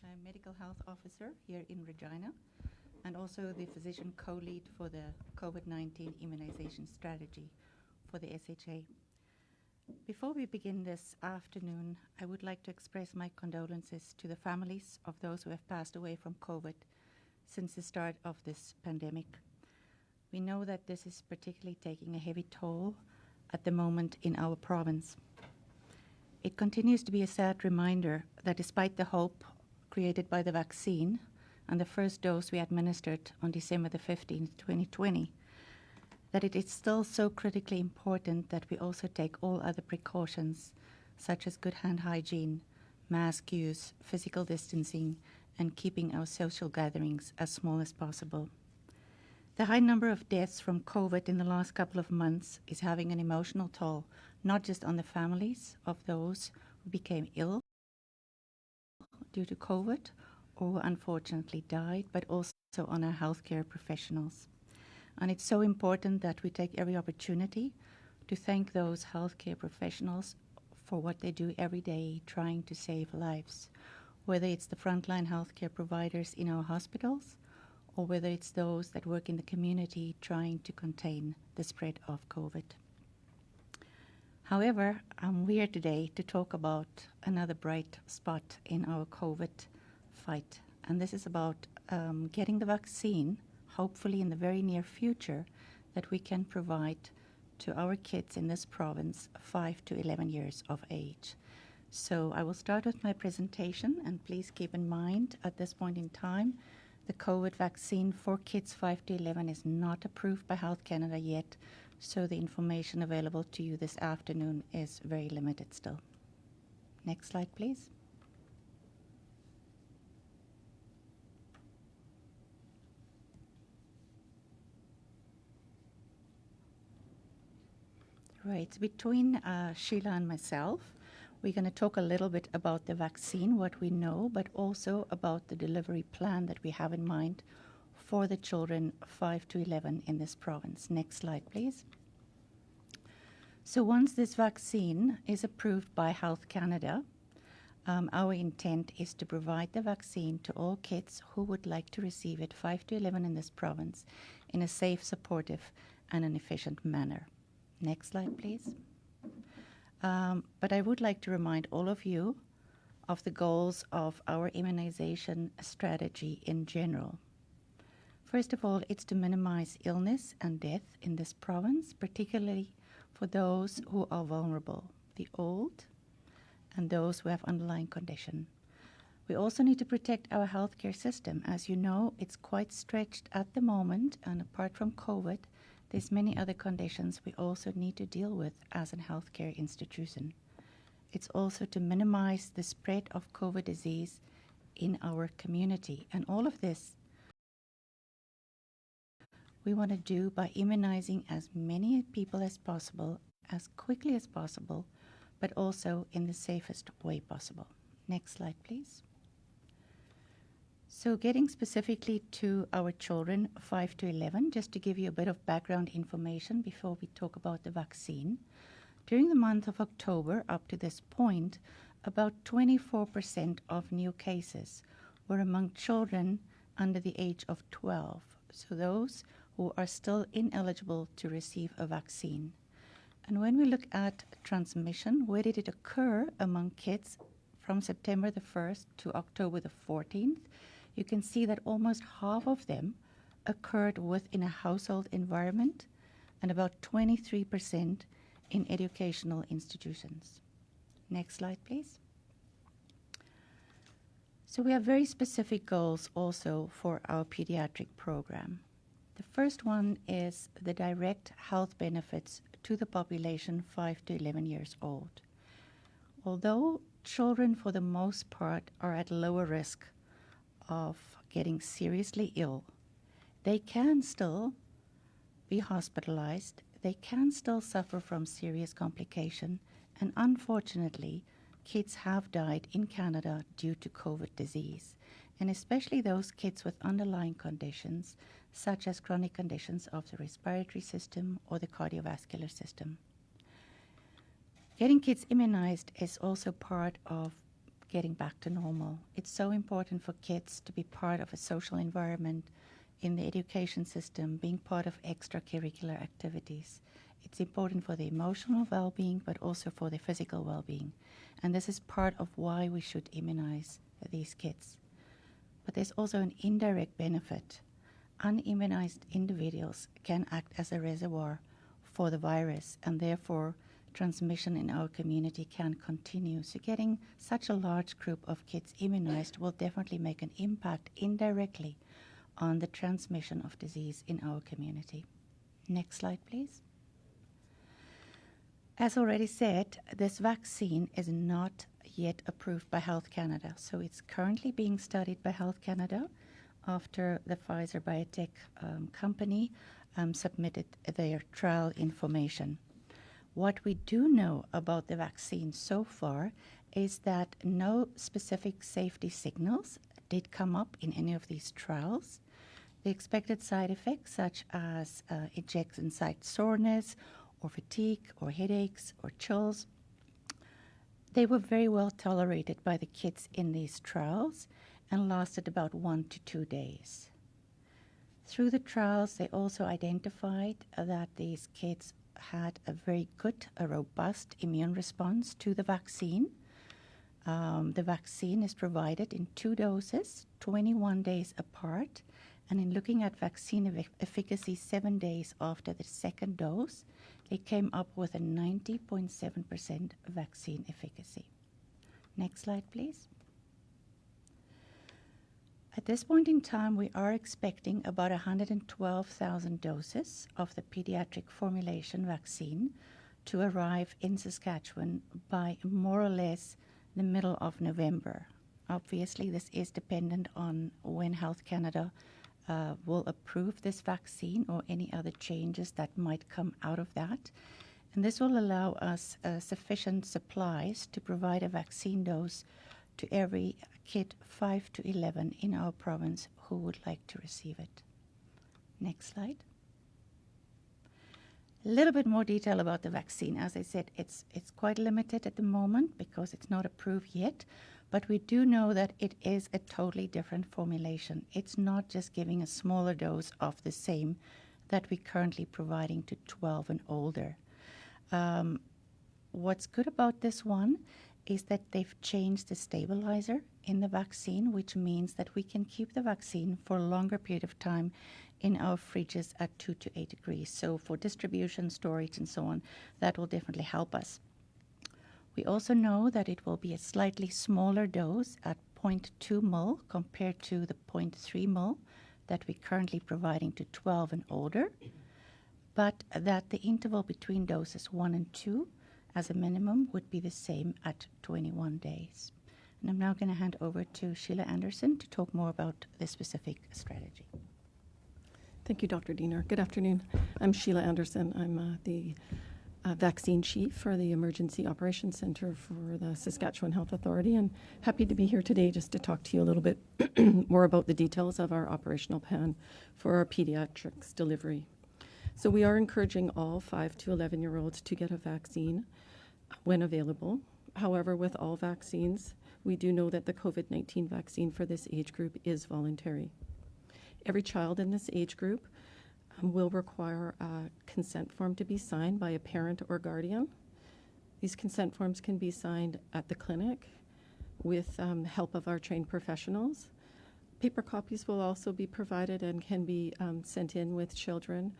I'm Medical Health Officer here in Regina and also the Physician Co-Lead for the COVID-19 Immunization Strategy for the SHA. Before we begin this afternoon, I would like to express my condolences to the families of those who have passed away from COVID since the start of this pandemic. We know that this is particularly taking a heavy toll at the moment in our province. It continues to be a sad reminder that despite the hope created by the vaccine and the first dose we administered on December the 15th, 2020, that it is still so critically important that we also take all other precautions such as good hand hygiene, mask use, physical distancing, and keeping our social gatherings as small as possible. The high number of deaths from COVID in the last couple of months is having an emotional toll, not just on the families of those who became ill due to COVID or who unfortunately died, but also on our healthcare professionals. And it's so important that we take every opportunity to thank those healthcare professionals for what they do every day trying to save lives, whether it's the frontline healthcare providers in our hospitals or whether it's those that work in the community trying to contain the spread of COVID. However, I'm here today to talk about another bright spot in our COVID fight, and this is about getting the vaccine, hopefully in the very near future, that we can provide to our kids in this province 5 to 11 years of age. So I will start with my presentation, and please keep in mind at this point in time, the COVID vaccine for kids 5 to 11 is not approved by Health Canada yet, so the information available to you this afternoon is very limited still. Next slide, please. Right, between Sheila and myself, we're going to talk a little bit about the vaccine, what we know, but also about the delivery plan that we have in mind for the children 5 to 11 in this province. Next slide, please. So once this vaccine is approved by Health Canada, our intent is to provide the vaccine to all kids who would like to receive it 5 to 11 in this province in a safe, supportive, and an efficient manner. Next slide, please. But I would like to remind all of you of the goals of our immunization strategy in general. First of all, it's to minimize illness and death in this province, particularly for those who are vulnerable, the old and those who have underlying condition. We also need to protect our healthcare system. As you know, it's quite stretched at the moment, and apart from COVID, there's many other conditions we also need to deal with as a healthcare institution. It's also to minimize the spread of COVID disease in our community. And all of this we want to do by immunizing as many people as possible, as quickly as possible, but also in the safest way possible. Next slide, please. So getting specifically to our children 5 to 11, just to give you a bit of background information before we talk about the vaccine. During the month of October up to this point, about 24% of new cases were among children under the age of 12, so those who are still ineligible to receive a vaccine. And when we look at transmission, where did it occur among kids from September the 1st to October the 14th, you can see that almost half of them occurred within a household environment and about 23% in educational institutions. Next slide, please. So we have very specific goals also for our pediatric program. The first one is the direct health benefits to the population 5 to 11 years old. Although children for the most part are at lower risk of getting seriously ill, they can still be hospitalized, they can still suffer from serious complication, and unfortunately, kids have died in Canada due to COVID disease, and especially those kids with underlying conditions such as chronic conditions of the respiratory system or the cardiovascular system. Getting kids immunized is also part of getting back to normal. It's so important for kids to be part of a social environment in the education system, being part of extracurricular activities. It's important for their emotional well-being, but also for their physical well-being. And this is part of why we should immunize these kids. But there's also an indirect benefit. Unimmunized individuals can act as a reservoir for the virus, and therefore transmission in our community can continue. So getting such a large group of kids immunized will definitely make an impact indirectly on the transmission of disease in our community. Next slide, please. As already said, this vaccine is not yet approved by Health Canada. So it's currently being studied by Health Canada after the Pfizer Biotech company submitted their trial information. What we do know about the vaccine so far is that no specific safety signals did come up in any of these trials. The expected side effects, such as injection site soreness, or fatigue, or headaches, or chills, they were very well tolerated by the kids in these trials and lasted about 1 to 2 days. Through the trials, they also identified that these kids had a very good, a robust immune response to the vaccine. The vaccine is provided in 2 doses, 21 days apart, and in looking at vaccine efficacy 7 days after the second dose, they came up with a 90.7% vaccine efficacy. Next slide, please. At this point in time, we are expecting about 112,000 doses of the pediatric formulation vaccine to arrive in Saskatchewan by more or less the middle of November. Obviously, this is dependent on when Health Canada will approve this vaccine or any other changes that might come out of that. And this will allow us sufficient supplies to provide a vaccine dose to every kid 5 to 11 in our province who would like to receive it. Next slide. A little bit more detail about the vaccine. As I said, it's quite limited at the moment because it's not approved yet, but we do know that it is a totally different formulation. It's not just giving a smaller dose of the same that we're currently providing to 12 and older. What's good about this one is that they've changed the stabilizer in the vaccine, which means that we can keep the vaccine for a longer period of time in our fridges at 2 to 8 degrees. So for distribution, storage, and so on, that will definitely help us. We also know that it will be a slightly smaller dose at 0.2 ml compared to the 0.3 ml that we're currently providing to 12 and older, but that the interval between doses 1 and 2 as a minimum would be the same at 21 days. And I'm now going to hand over to Sheila Anderson to talk more about the specific strategy. Thank you, Dr. Diener. Good afternoon. I'm Sheila Anderson. I'm the vaccine chief for the Emergency Operations Center for the Saskatchewan Health Authority, and happy to be here today just to talk to you a little bit more about the details of our operational plan for our pediatrics delivery. So we are encouraging all 5 to 11-year-olds to get a vaccine when available. However, with all vaccines, we do know that the COVID-19 vaccine for this age group is voluntary. Every child in this age group will require a consent form to be signed by a parent or guardian. These consent forms can be signed at the clinic with help of our trained professionals. Paper copies will also be provided and can be sent in with children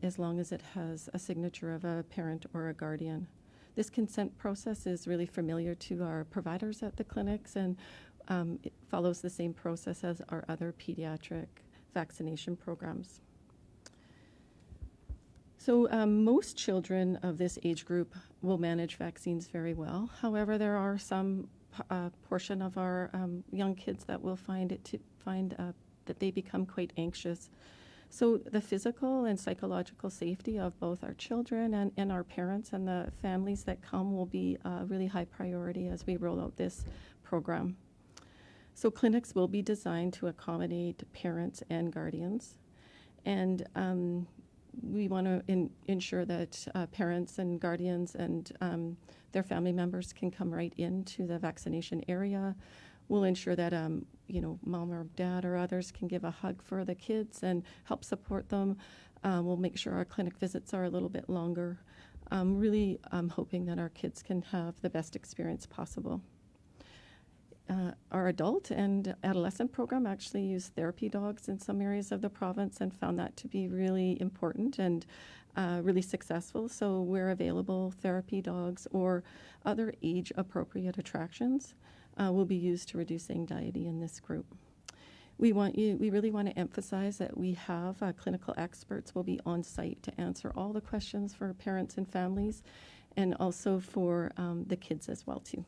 as long as it has a signature of a parent or a guardian. This consent process is really familiar to our providers at the clinics, and it follows the same process as our other pediatric vaccination programs. So most children of this age group will manage vaccines very well. However, there are some portion of our young kids that will find that they become quite anxious. So the physical and psychological safety of both our children and our parents and the families that come will be a really high priority as we roll out this program. So clinics will be designed to accommodate parents and guardians. And we want to ensure that parents and guardians and their family members can come right into the vaccination area. We'll ensure that, mom or dad or others can give a hug for the kids and help support them. We'll make sure our clinic visits are a little bit longer. Really hoping that our kids can have the best experience possible. Our adult and adolescent program actually used therapy dogs in some areas of the province and found that to be really important and really successful. So where available, therapy dogs or other age-appropriate attractions will be used to reduce anxiety in this group. We really want to emphasize that we have clinical experts will be on site to answer all the questions for parents and families, and also for the kids as well too.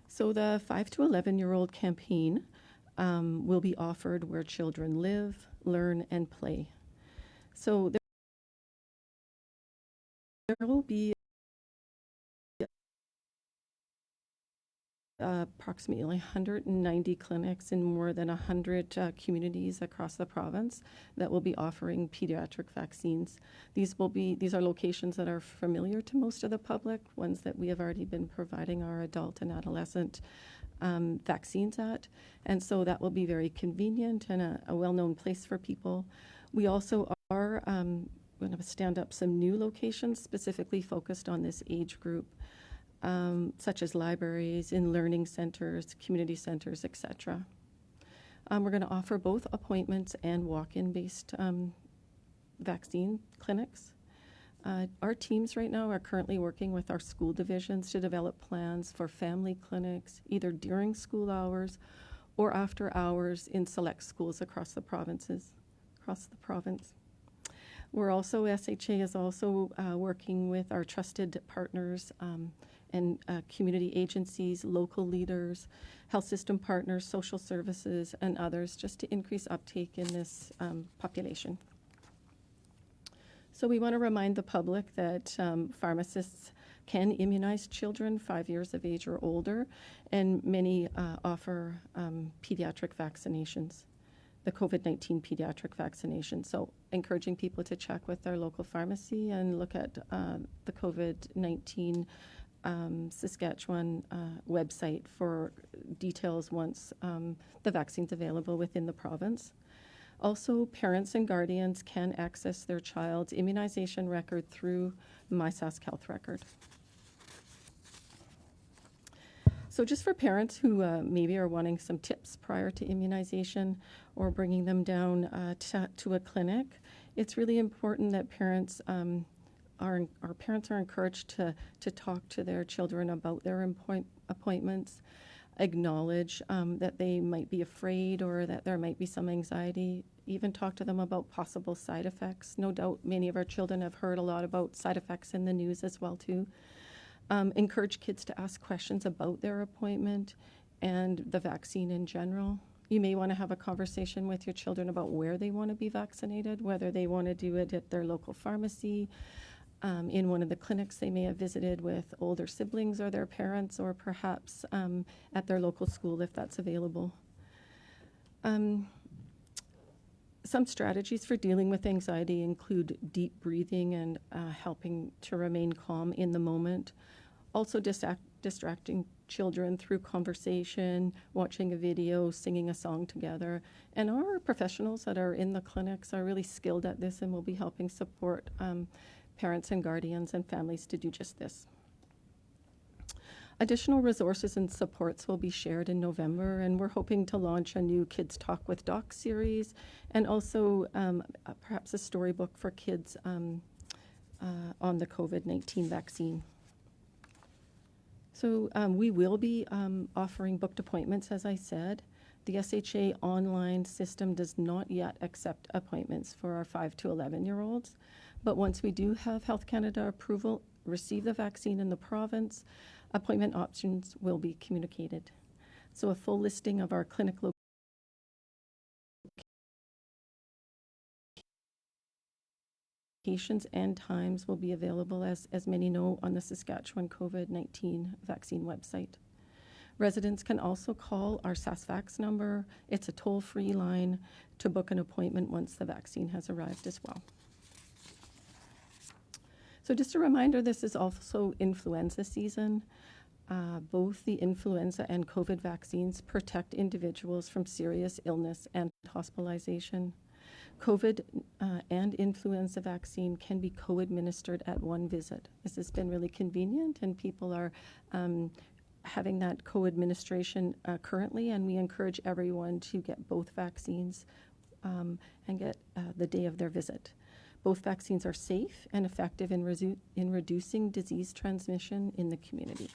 So the 5 to 11-year-old campaign will be offered where children live, learn, and play. So there will be approximately 190 clinics in more than 100 communities across the province that will be offering pediatric vaccines. These are locations that are familiar to most of the public, ones that we have already been providing our adult and adolescent vaccines at, and so that will be very convenient and a well-known place for people. We also are going to stand up some new locations specifically focused on this age group. Such as libraries, in learning centers, community centers, etc. We're going to offer both appointments and walk-in based vaccine clinics. Our teams right now are currently working with our school divisions to develop plans for family clinics, either during school hours or after hours in select schools across the province. We're also, SHA is also working with our trusted partners and community agencies, local leaders, health system partners, social services, and others, just to increase uptake in this population. So we want to remind the public that pharmacists can immunize children 5 years of age or older, and many offer pediatric vaccinations, the COVID-19 pediatric vaccination. So encouraging people to check with their local pharmacy and look at the COVID-19 Saskatchewan website for details once the vaccine's available within the province. Also, parents and guardians can access their child's immunization record through MySask Health Record. So just for parents who maybe are wanting some tips prior to immunization or bringing them down to a clinic, it's really important that parents our parents are encouraged to talk to their children about their appointments, acknowledge that they might be afraid or that there might be some anxiety, even talk to them about possible side effects. No doubt many of our children have heard a lot about side effects in the news as well too. Encourage kids to ask questions about their appointment and the vaccine in general. You may want to have a conversation with your children about where they want to be vaccinated, whether they want to do it at their local pharmacy, in one of the clinics they may have visited with older siblings or their parents, or perhaps at their local school if that's available. Some strategies for dealing with anxiety include deep breathing and helping to remain calm in the moment. Also distracting children through conversation, watching a video, singing a song together. And our professionals that are in the clinics are really skilled at this and will be helping support parents and guardians and families to do just this. Additional resources and supports will be shared in November, and we're hoping to launch a new Kids Talk with Doc series, and also perhaps a storybook for kids on the COVID-19 vaccine. So we will be offering booked appointments, as I said. The SHA online system does not yet accept appointments for our 5 to 11-year-olds, but once we do have Health Canada approval, receive the vaccine in the province, appointment options will be communicated. So a full listing of our clinic locations and times will be available, as many know, on the Saskatchewan COVID-19 vaccine website. Residents can also call our SASVAX number. It's a toll-free line to book an appointment once the vaccine has arrived as well. So just a reminder, this is also influenza season. Both the influenza and COVID vaccines protect individuals from serious illness and hospitalization. COVID and influenza vaccine can be co-administered at one visit. This has been really convenient, and people are having that co-administration currently, and we encourage everyone to get both vaccines and get the day of their visit. Both vaccines are safe and effective in reducing disease transmission in the community.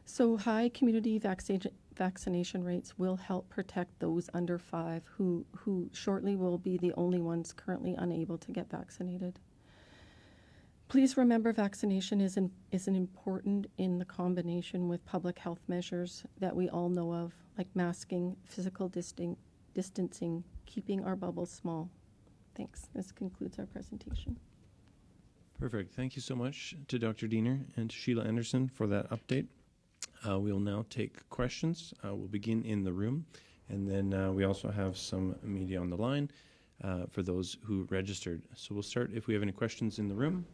So high community vaccination rates will help protect those under 5 who shortly will be the only ones currently unable to get vaccinated. Please remember, vaccination is important in the combination with public health measures that we all know of, like masking, physical distancing, keeping our bubbles small. Thanks. This concludes our presentation. Perfect. Thank you so much to Dr. Diener and to Sheila Anderson for that update. We will now take questions. We'll begin in the room, and then we also have some media on the line for those who registered. So we'll start if we have any questions in the room.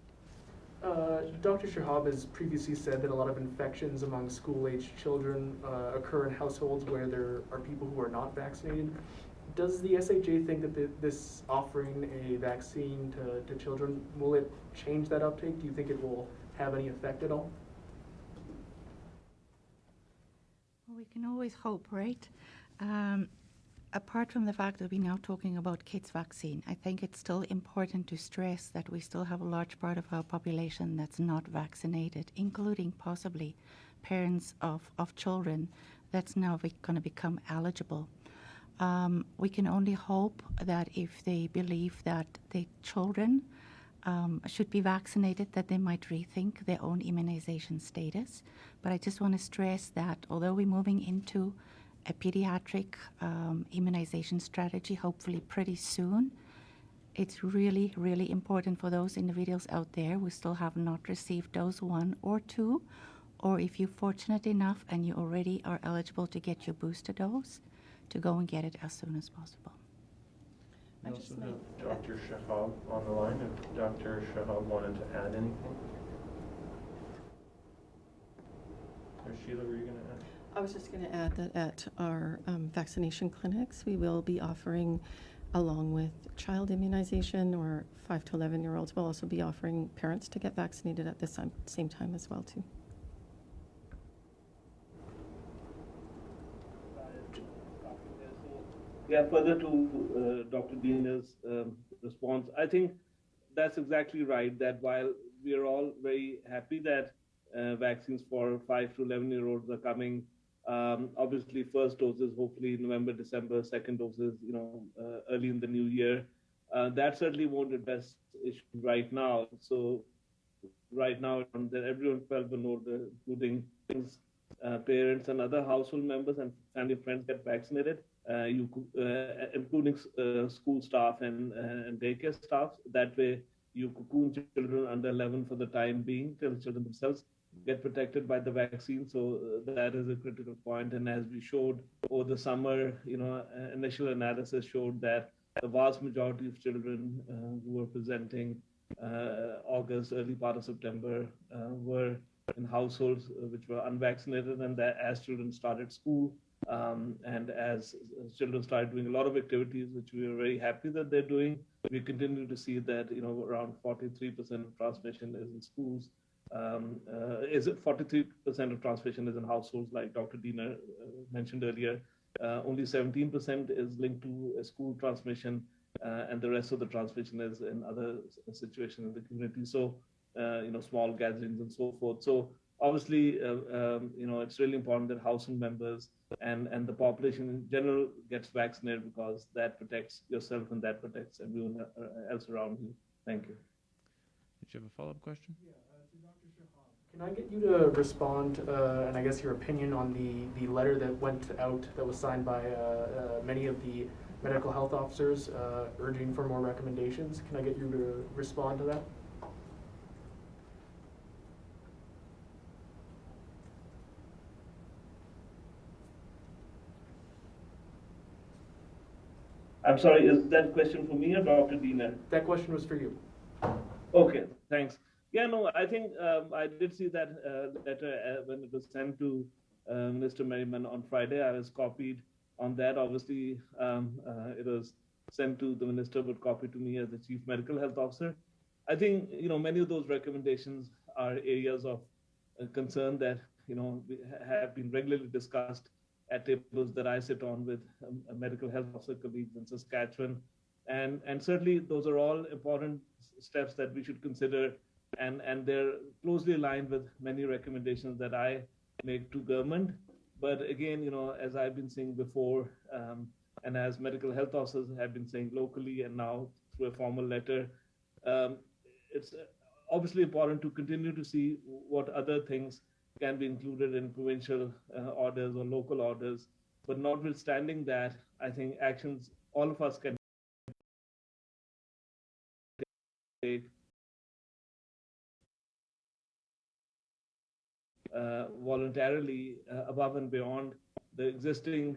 Dr. Shahab has previously said that a lot of infections among school-aged children occur in households where there are people who are not vaccinated. Does the SHA think that this offering a vaccine to children, will it change that uptake? Do you think it will have any effect at all? Well, we can always hope, right? Apart from the fact that we're now talking about kids' vaccine, I think it's still important to stress that we still have a large part of our population that's not vaccinated, including possibly parents of children that's now going to become eligible. We can only hope that if they believe that their children should be vaccinated, that they might rethink their own immunization status. But I just want to stress that although we're moving into a pediatric immunization strategy, hopefully pretty soon, it's really, really important for those individuals out there who still have not received dose 1 or 2, or if you're fortunate enough and you already are eligible to get your booster dose, to go and get it as soon as possible. We also have Dr. Shahab on the line, if Dr. Shahab wanted to add anything. Or Sheila, were you going to add? I was just going to add that at our vaccination clinics, we will be offering, along with child immunization or 5 to 11-year-olds, we'll also be offering parents to get vaccinated at the same time as well, too. Yeah, further to Dr. Diener's response, I think that's exactly right, that while we are all very happy that vaccines for 5 to 11-year-olds are coming, obviously first doses, hopefully November, December, second doses, early in the new year, that certainly won't address issues right now. So right now, that everyone 12 and older, including parents and other household members and family friends, get vaccinated. Including school staff and daycare staff. That way, you cocoon children under 11 for the time being till children themselves get protected by the vaccine. So that is a critical point. And as we showed over the summer, initial analysis showed that the vast majority of children who were presenting August, early part of September, were in households which were unvaccinated, and that as children started school, and as children started doing a lot of activities, which we are very happy that they're doing, we continue to see that around 43% of transmission is in schools. Is it 43% of transmission is in households, like Dr. Diener mentioned earlier. Only 17% is linked to a school transmission, and the rest of the transmission is in other situations in the community. So, small gatherings and so forth. So obviously, it's really important that household members and the population in general gets vaccinated, because that protects yourself and that protects everyone else around you. Thank you. Did you have a follow-up question? Yeah, to Dr. Shahab. Can I get you to respond, and I guess your opinion on the letter that went out that was signed by many of the medical health officers urging for more recommendations? Can I get you to respond to that? I'm sorry, is that question for me or Dr. Diener? That question was for you. Okay, thanks. Yeah, no, I think I did see that letter when it was sent to Mr. Merriman on Friday. I was copied on that. Obviously, it was sent to the minister, but copied to me as the chief medical health officer. I think, many of those recommendations are areas of concern that, have been regularly discussed at tables that I sit on with medical health officer colleagues in Saskatchewan. And certainly those are all important steps that we should consider, and they're closely aligned with many recommendations that I make to government. But again, as I've been saying before, and as medical health officers have been saying locally and now through a formal letter, it's obviously important to continue to see what other things can be included in provincial orders or local orders. But notwithstanding that, I think actions all of us can take voluntarily above and beyond the existing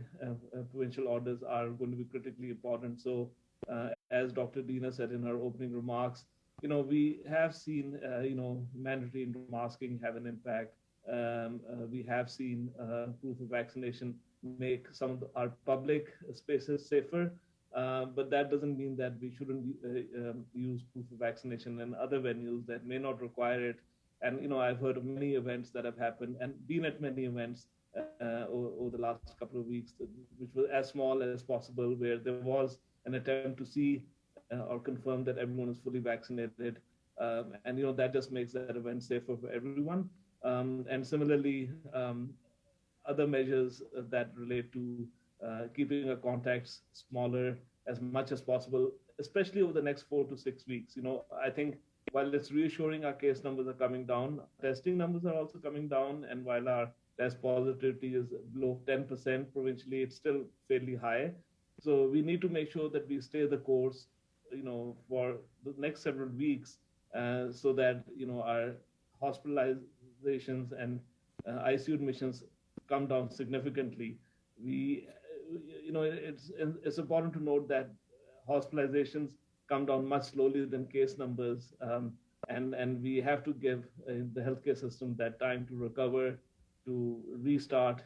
provincial orders are going to be critically important. So as Dr. Diener said in her opening remarks, we have seen, mandatory masking have an impact. We have seen proof of vaccination make some of our public spaces safer. But that doesn't mean that we shouldn't use proof of vaccination in other venues that may not require it. And I've heard of many events that have happened and been at many events over the last couple of weeks, which was as small as possible, where there was an attempt to see or confirm that everyone is fully vaccinated. And that just makes that event safer for everyone. And similarly, other measures that relate to keeping our contacts smaller as much as possible, especially over the next 4 to 6 weeks. I think while it's reassuring our case numbers are coming down, testing numbers are also coming down. And while our test positivity is below 10% provincially, it's still fairly high. So we need to make sure that we stay the course, for the next several weeks, so that, our hospitalizations and ICU admissions come down significantly. It's important to note that hospitalizations come down much slowly than case numbers, and we have to give the healthcare system that time to recover, to restart,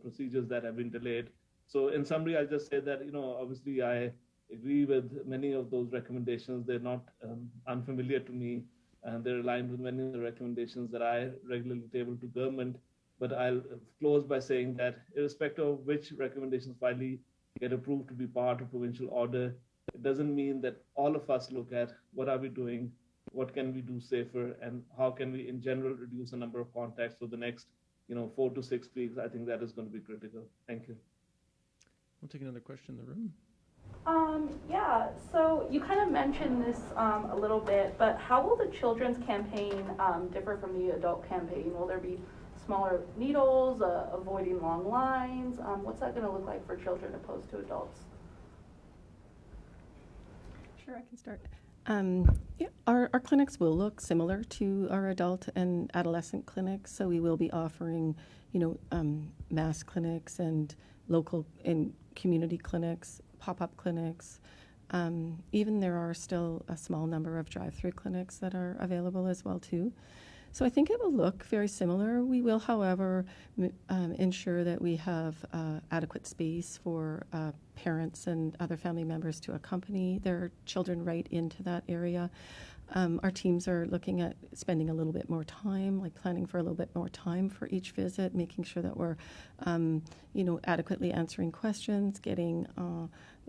procedures that have been delayed. So in summary, I'll just say that, obviously I agree with many of those recommendations. They're not unfamiliar to me, and they're aligned with many of the recommendations that I regularly table to government. But I'll close by saying that irrespective of which recommendations finally get approved to be part of provincial order, it doesn't mean that all of us look at what are we doing, what can we do safer, and how can we in general reduce the number of contacts for the next 4 to 6 weeks. I think that is going to be critical. Thank you. We'll take another question in the room. Yeah, so you kind of mentioned this a little bit, but how will the children's campaign differ from the adult campaign? Will there be smaller needles, avoiding long lines? What's that going to look like for children opposed to adults? Sure, I can start. Yeah, our clinics will look similar to our adult and adolescent clinics, so we will be offering, mass clinics and local and community clinics, pop-up clinics. Even there are still a small number of drive-through clinics that are available as well too. So I think it will look very similar. We will, however, ensure that we have adequate space for parents and other family members to accompany their children right into that area. Our teams are looking at spending a little bit more time, like planning for a little bit more time for each visit, making sure that we're, adequately answering questions, getting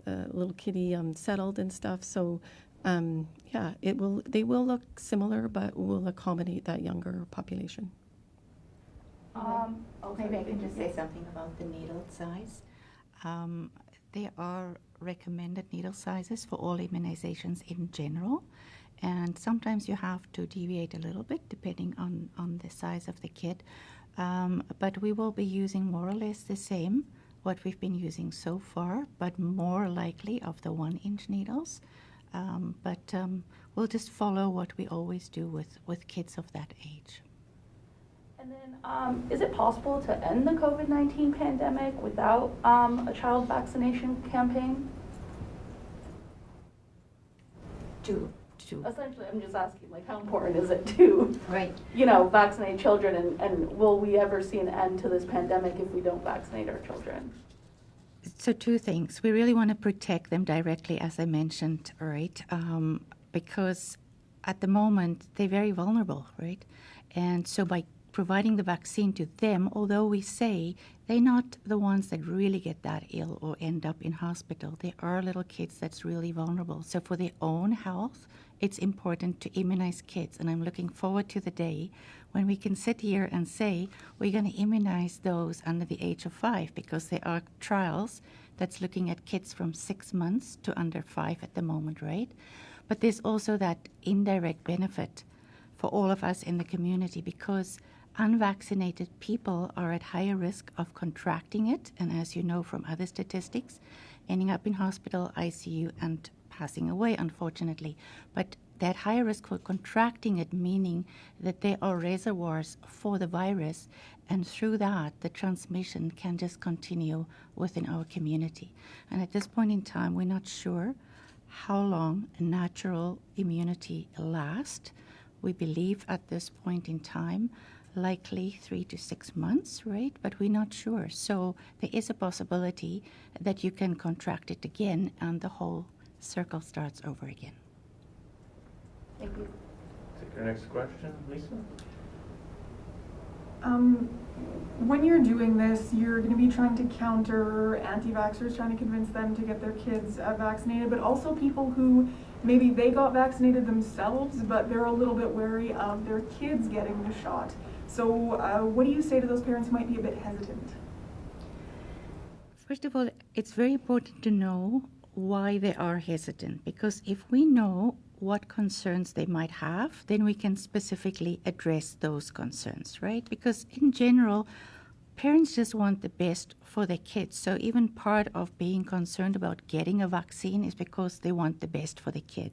little kitty settled and stuff. So they will look similar, but will accommodate that younger population. Maybe I can just say something about the needle size. There are recommended needle sizes for all immunizations in general, and sometimes you have to deviate a little bit depending on the size of the kid. But we will be using more or less the same, what we've been using so far, but more likely of the 1-inch needles. But we'll just follow what we always do with kids of that age. And then, is it possible to end the COVID-19 pandemic without a child vaccination campaign? To Essentially, I'm just asking, like, how important is it to, right. Vaccinate children, and will we ever see an end to this pandemic if we don't vaccinate our children? So two things. We really want to protect them directly, as I mentioned, right? Because at the moment, they're very vulnerable, right? And so by providing the vaccine to them, although we say they're not the ones that really get that ill or end up in hospital, there are little kids that's really vulnerable. So for their own health, it's important to immunize kids. And I'm looking forward to the day when we can sit here and say we're going to immunize those under the age of 5, because there are trials that's looking at kids from 6 months to under 5 at the moment, right? But there's also that indirect benefit for all of us in the community, because unvaccinated people are at higher risk of contracting it, and as you know from other statistics, ending up in hospital, ICU, and passing away, unfortunately. But that higher risk for contracting it, meaning that there are reservoirs for the virus, and through that, the transmission can just continue within our community. And at this point in time, we're not sure how long natural immunity lasts. We believe at this point in time, likely 3 to 6 months, right? But we're not sure. So there is a possibility that you can contract it again and the whole circle starts over again. Thank you. Take our next question, Lisa. When you're doing this, you're going to be trying to counter anti-vaxxers, trying to convince them to get their kids vaccinated, but also people who maybe they got vaccinated themselves, but they're a little bit wary of their kids getting the shot. So what do you say to those parents who might be a bit hesitant? First of all, it's very important to know why they are hesitant, because if we know what concerns they might have, then we can specifically address those concerns, right? Because in general, parents just want the best for their kids. So even part of being concerned about getting a vaccine is because they want the best for the kid.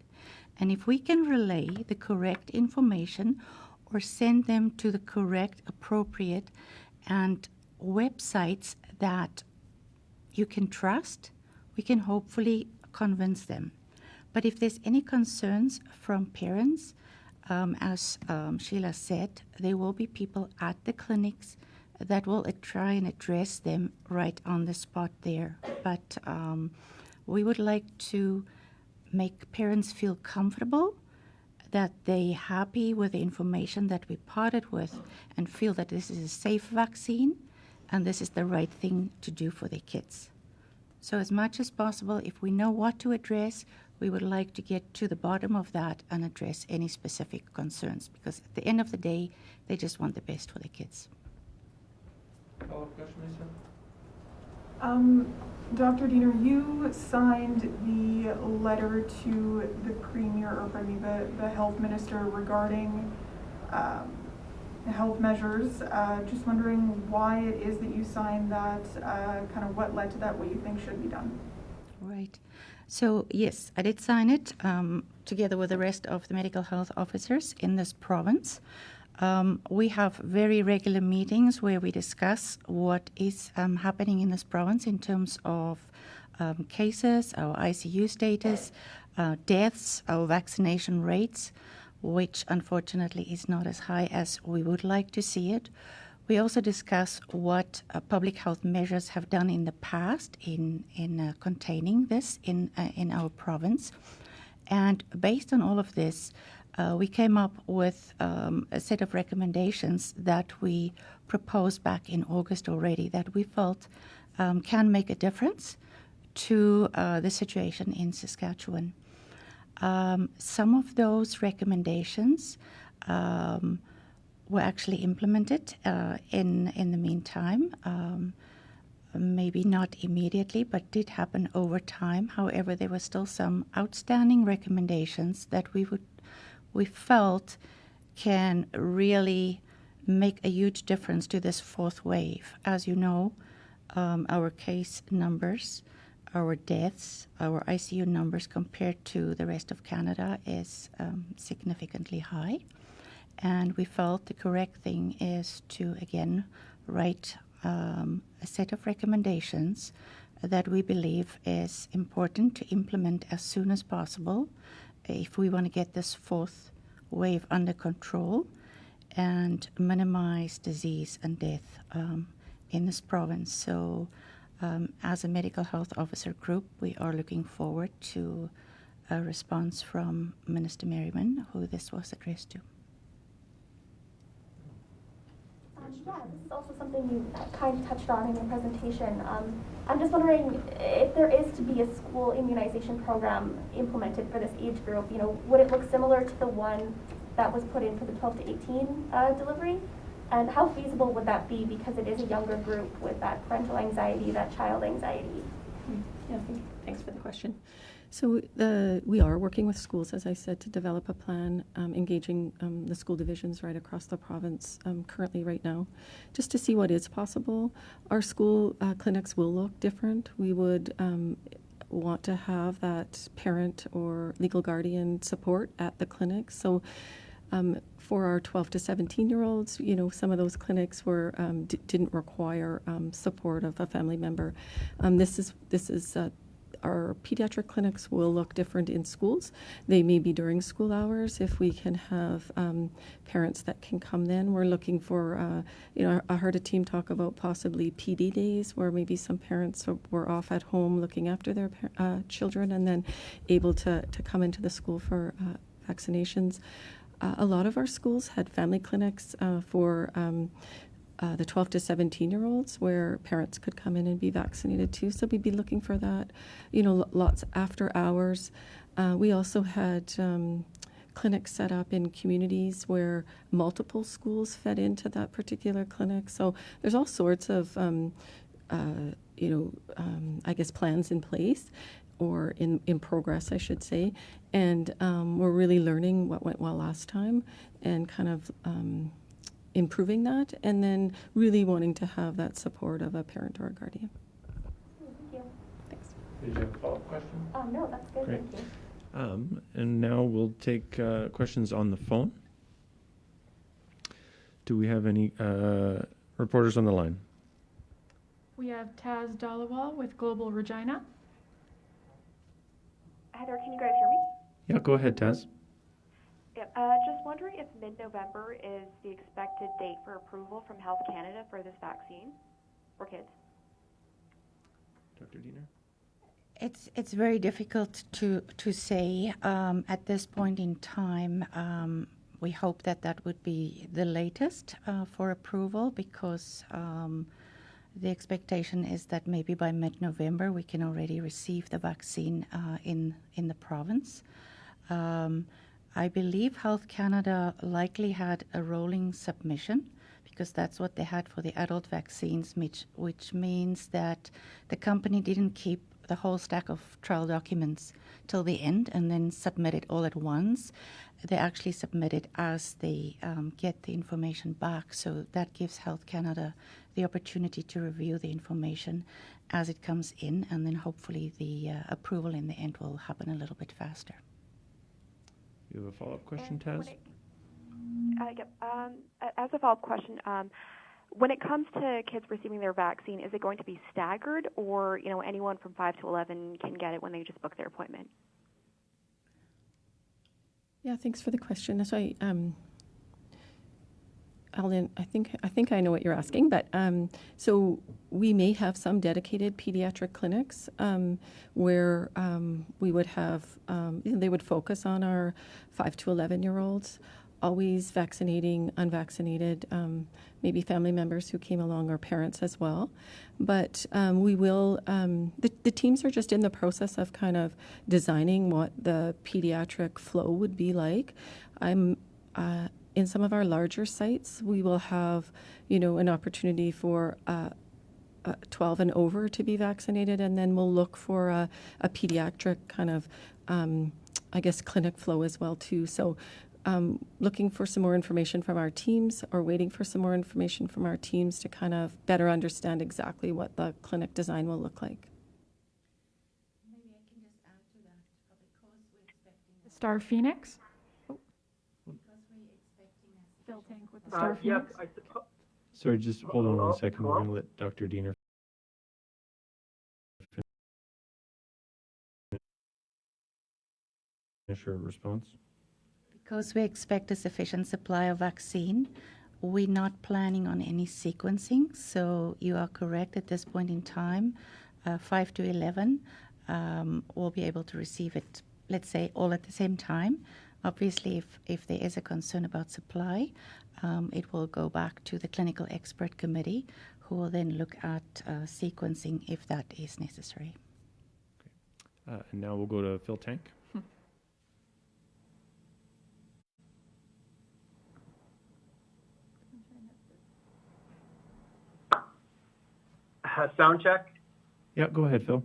And if we can relay the correct information or send them to the correct, appropriate, and websites that you can trust, we can hopefully convince them. But if there's any concerns from parents, as Sheila said, there will be people at the clinics that will try and address them right on the spot there. But we would like to make parents feel comfortable, that they're happy with the information that we parted with, and feel that this is a safe vaccine and this is the right thing to do for their kids. So as much as possible, if we know what to address, we would like to get to the bottom of that and address any specific concerns, because at the end of the day, they just want the best for the kids. Follow-up question, Lisa? Dr. Diener, you signed the letter to the Premier, or pardon me, the Health Minister regarding health measures. Just wondering why it is that you signed that, kind of what led to that, what you think should be done. Right. So yes, I did sign it together with the rest of the medical health officers in this province. We have very regular meetings where we discuss what is happening in this province in terms of cases, our ICU status, deaths, our vaccination rates, which unfortunately is not as high as we would like to see it. We also discuss what public health measures have done in the past in containing this in our province. And based on all of this, we came up with a set of recommendations that we proposed back in August already that we felt can make a difference to the situation in Saskatchewan. Some of those recommendations were actually implemented in the meantime, maybe not immediately, but did happen over time. However, there were still some outstanding recommendations that we felt can really make a huge difference to this fourth wave. As you know, our case numbers, our deaths, our ICU numbers compared to the rest of Canada is significantly high. And we felt the correct thing is to, again, write a set of recommendations that we believe is important to implement as soon as possible if we want to get this fourth wave under control and minimize disease and death in this province. So as a medical health officer group, we are looking forward to a response from Minister Merriman, who this was addressed to. Yeah, this is also something you kind of touched on in your presentation. I'm just wondering if there is to be a school immunization program implemented for this age group, would it look similar to the one that was put in for the 12 to 18 delivery? And how feasible would that be, because it is a younger group with that parental anxiety, that child anxiety? Yeah, thanks for the question. So we are working with schools, as I said, to develop a plan, engaging the school divisions right across the province currently right now, just to see what is possible. Our school clinics will look different. We would want to have that parent or legal guardian support at the clinic. So for our 12 to 17-year-olds, some of those clinics were didn't require support of a family member. This is our pediatric clinics will look different in schools. They may be during school hours if we can have parents that can come then. We're looking for, I heard a team talk about possibly PD days where maybe some parents were off at home looking after their children and then able to come into the school for vaccinations. A lot of our schools had family clinics for the 12 to 17-year-olds where parents could come in and be vaccinated too. So we'd be looking for that, lots after hours. We also had clinics set up in communities where multiple schools fed into that particular clinic. So there's all sorts of, I guess, plans in place or in progress, I should say. And we're really learning what went well last time and kind of improving that, and then really wanting to have that support of a parent or a guardian. Thank you. Thanks. Did you have a follow-up question? No, that's good. Great. Thank you. And now we'll take questions on the phone. Do we have any reporters on the line? We have Taz Dalawal with Global Regina. Hi there, can you guys hear me? Yeah, go ahead, Taz. Yep. Just wondering if mid-November is the expected date for approval from Health Canada for this vaccine for kids. Dr. Diener? It's very difficult to say at this point in time. We hope that would be the latest for approval, because the expectation is that maybe by mid-November we can already receive the vaccine in the province. I believe Health Canada likely had a rolling submission, because that's what they had for the adult vaccines, which means that the company didn't keep the whole stack of trial documents till the end and then submit it all at once. They actually submit it as they get the information back. So that gives Health Canada the opportunity to review the information as it comes in, and then hopefully the approval in the end will happen a little bit faster. You have a follow-up question, Taz? As a follow-up question, when it comes to kids receiving their vaccine, is it going to be staggered, or anyone from 5 to 11 can get it when they just book their appointment? Yeah, thanks for the question. So Alan, I think I know what you're asking, but so we may have some dedicated pediatric clinics where we would have, they would focus on our 5 to 11-year-olds, always vaccinating unvaccinated, maybe family members who came along or parents as well. But we will, the teams are just in the process of kind of designing what the pediatric flow would be like. In some of our larger sites, we will have, an opportunity for 12 and over to be vaccinated, and then we'll look for a pediatric kind of, clinic flow as well too. So looking for some more information from our teams, or waiting for some more information from our teams to kind of better understand exactly what the clinic design will look like. Maybe I can just add to that, because we're expecting Star Phoenix. because we're expecting a with the Star Yes, Phoenix? I suppose. Sorry, just hold on one second. We're Hello? going to let Dr. Diener finish her response. Because we expect a sufficient supply of vaccine, we're not planning on any sequencing. So you are correct at this point in time. 5 to 11 will be able to receive it, let's say, all at the same time. Obviously, if there is a concern about supply, it will go back to the clinical expert committee, who will then look at sequencing if that is necessary. And now we'll go to Phil Tank. Sound check? Yeah, go ahead, Phil.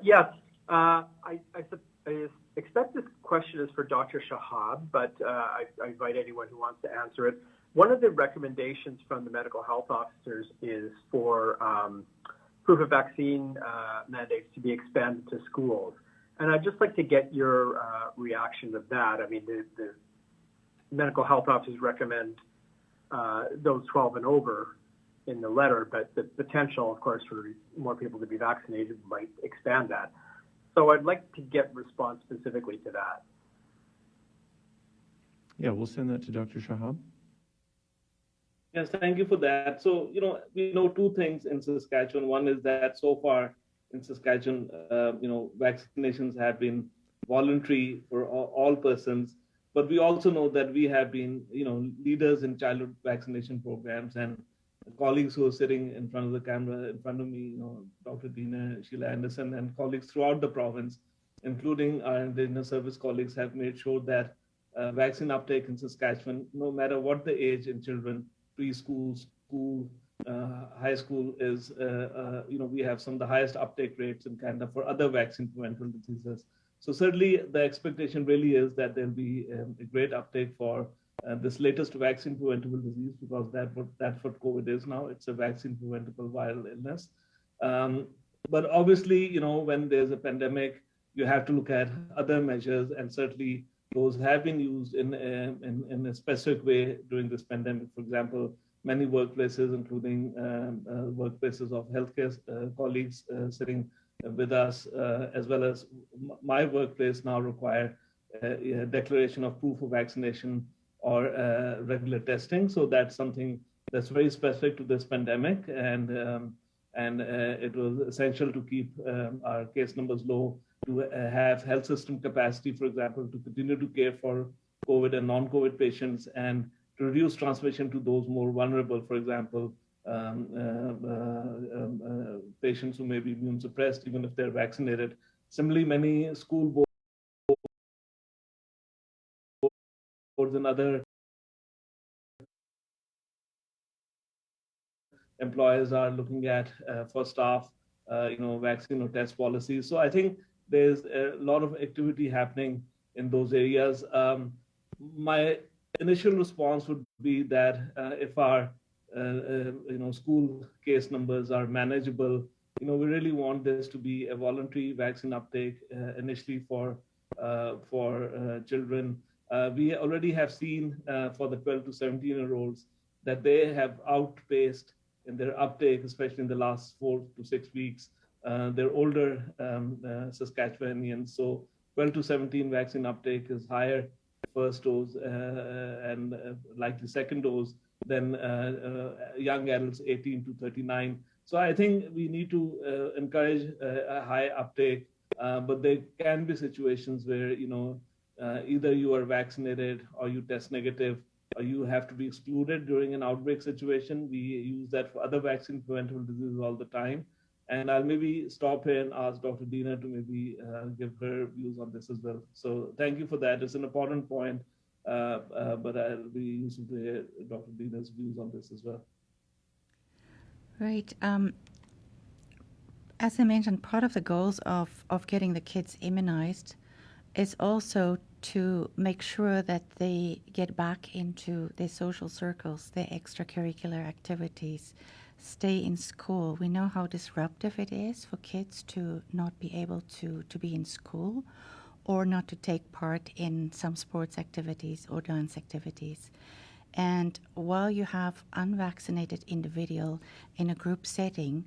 Yes. I expect this question is for Dr. Shahab, but I invite anyone who wants to answer it. One of the recommendations from the medical health officers is for proof of vaccine mandates to be expanded to schools. And I'd just like to get your reaction of that. I mean, the medical health officers recommend those 12 and over in the letter, but the potential, of course, for more people to be vaccinated might expand that. So I'd like to get response specifically to that. Yeah, we'll send that to Dr. Shahab. Yes, thank you for that. So, we know two things in Saskatchewan. One is that so far in Saskatchewan, vaccinations have been voluntary for all persons. But we also know that we have been, leaders in childhood vaccination programs, and colleagues who are sitting in front of the camera, in front of me, Dr. Diener, Sheila Anderson, and colleagues throughout the province, including our Indigenous service colleagues, have made sure that vaccine uptake in Saskatchewan, no matter what the age in children, preschool, school, high school, is, we have some of the highest uptake rates in Canada for other vaccine preventable diseases. So certainly the expectation really is that there'll be a great uptake for this latest vaccine preventable disease, because that's what COVID is now. It's a vaccine preventable viral illness. But obviously, when there's a pandemic, you have to look at other measures, and certainly those have been used in a specific way during this pandemic. For example, many workplaces, including workplaces of healthcare colleagues sitting with us, as well as my workplace, now require a declaration of proof of vaccination or regular testing. So that's something that's very specific to this pandemic, and it was essential to keep our case numbers low, to have health system capacity, for example, to continue to care for COVID and non-COVID patients, and to reduce transmission to those more vulnerable, for example, patients who may be immune suppressed, even if they're vaccinated. Similarly, many school boards and other employers are looking at for staff, vaccine or test policies. So I think there's a lot of activity happening in those areas. My initial response would be that if our school case numbers are manageable, we really want this to be a voluntary vaccine uptake initially for children. We already have seen for the 12 to 17-year-olds that they have outpaced in their uptake, especially in the last 4 to 6 weeks. They're older Saskatchewanians, so 12 to 17 vaccine uptake is higher first dose and likely second dose than young adults 18 to 39. So I think we need to encourage a high uptake, but there can be situations where either you are vaccinated or you test negative, or you have to be excluded during an outbreak situation. We use that for other vaccine preventable diseases all the time. And I'll maybe stop here and ask Dr. Diener to maybe give her views on this as well. So thank you for that. It's an important point, but I'll be useful to hear Dr. Diener's views on this as well. Right. As I mentioned, part of the goals of getting the kids immunized is also to make sure that they get back into their social circles, their extracurricular activities, stay in school. We know how disruptive it is for kids to not be able to be in school, or not to take part in some sports activities or dance activities. And while you have unvaccinated individual in a group setting,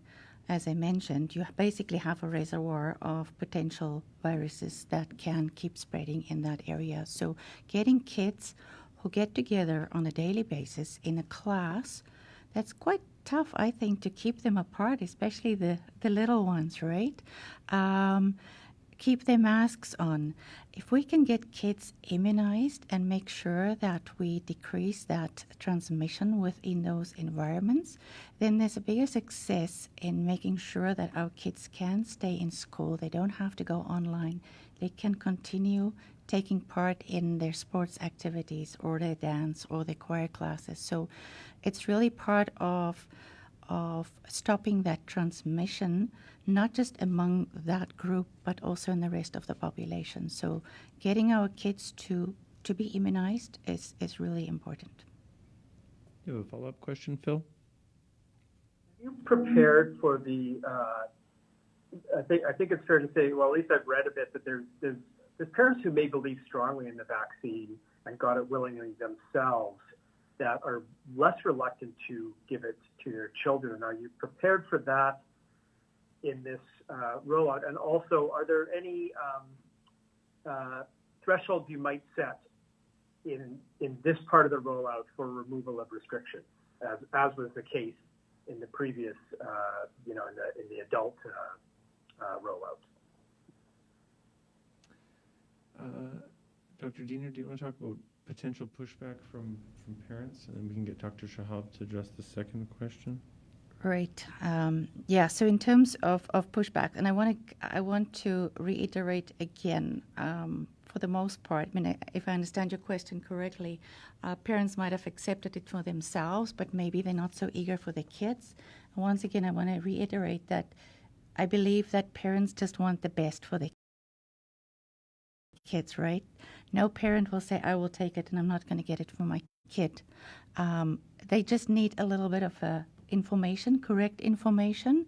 as I mentioned, you basically have a reservoir of potential viruses that can keep spreading in that area. So getting kids who get together on a daily basis in a class, that's quite tough, I think, to keep them apart, especially the little ones, right? Keep their masks on. If we can get kids immunized and make sure that we decrease that transmission within those environments, then there's a bigger success in making sure that our kids can stay in school. They don't have to go online. They can continue taking part in their sports activities or their dance or their choir classes. So it's really part of stopping that transmission, not just among that group, but also in the rest of the population. So getting our kids to be immunized is really important. You have a follow-up question, Phil? Are you prepared for the, I think it's fair to say, well, at least I've read a bit, that there's parents who may believe strongly in the vaccine and got it willingly themselves that are less reluctant to give it to their children. Are you prepared for that in this rollout? And also, are there any thresholds you might set in this part of the rollout for removal of restrictions, as was the case in the previous, in the adult rollout? Dr. Diener, do you want to talk about potential pushback from parents, and then we can get Dr. Shahab to address the second question? Right. Yeah. So in terms of pushback, and I want to reiterate again, for the most part, I mean, if I understand your question correctly, parents might have accepted it for themselves, but maybe they're not so eager for their kids. And once again, I want to reiterate that I believe that parents just want the best for their kids, right? No parent will say, I will take it and I'm not going to get it for my kid. They just need a little bit of information, correct information,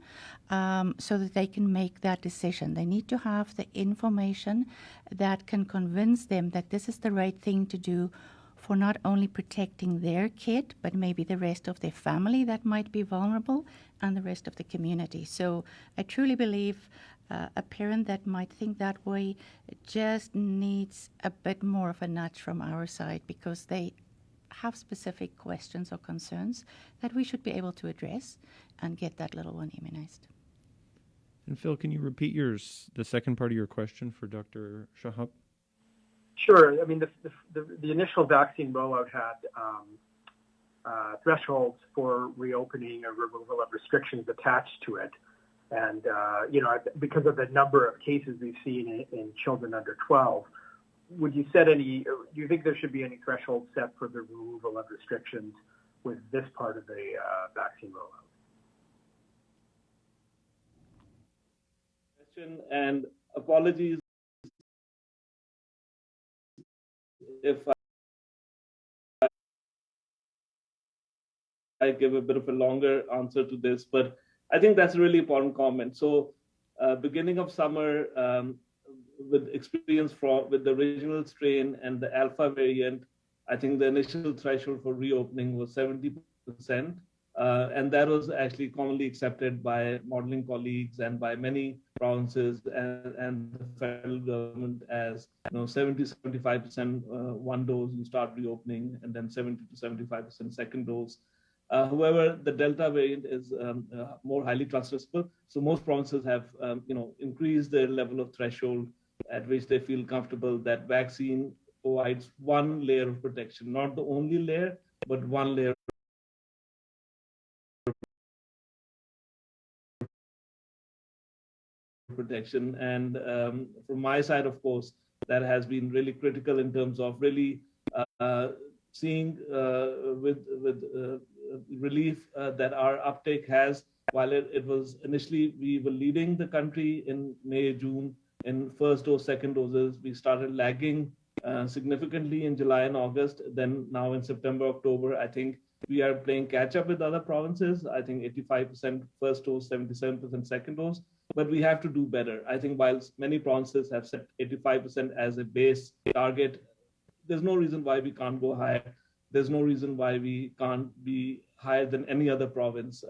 so that they can make that decision. They need to have the information that can convince them that this is the right thing to do for not only protecting their kid, but maybe the rest of their family that might be vulnerable and the rest of the community. So I truly believe a parent that might think that way just needs a bit more of a nudge from our side, because they have specific questions or concerns that we should be able to address and get that little one immunized. And Phil, can you repeat the second part of your question for Dr. Shahab? Sure. I mean, the initial vaccine rollout had thresholds for reopening or removal of restrictions attached to it. And, because of the number of cases we've seen in children under 12, do you think there should be any threshold set for the removal of restrictions with this part of the vaccine rollout? And apologies if I give a bit of a longer answer to this, but I think that's a really important comment. So beginning of summer, with experience with the original strain and the alpha variant, I think the initial threshold for reopening was 70%. And that was actually commonly accepted by modeling colleagues and by many provinces and the federal government as 70-75% one dose, you start reopening, and then 70 to 75% second dose. However, the Delta variant is more highly transmissible. So most provinces have, increased their level of threshold at which they feel comfortable that vaccine provides one layer of protection, not the only layer, but one layer of protection. And from my side, of course, that has been really critical in terms of really seeing with relief that our uptake has. While it was initially, we were leading the country in May, June in first dose, second doses. We started lagging significantly in July and August. Then now in September, October, I think we are playing catch up with other provinces. I think 85% first dose, 77% second dose. But we have to do better. I think while many provinces have set 85% as a base target, there's no reason why we can't go higher. there's no reason why we can't be higher than any other province.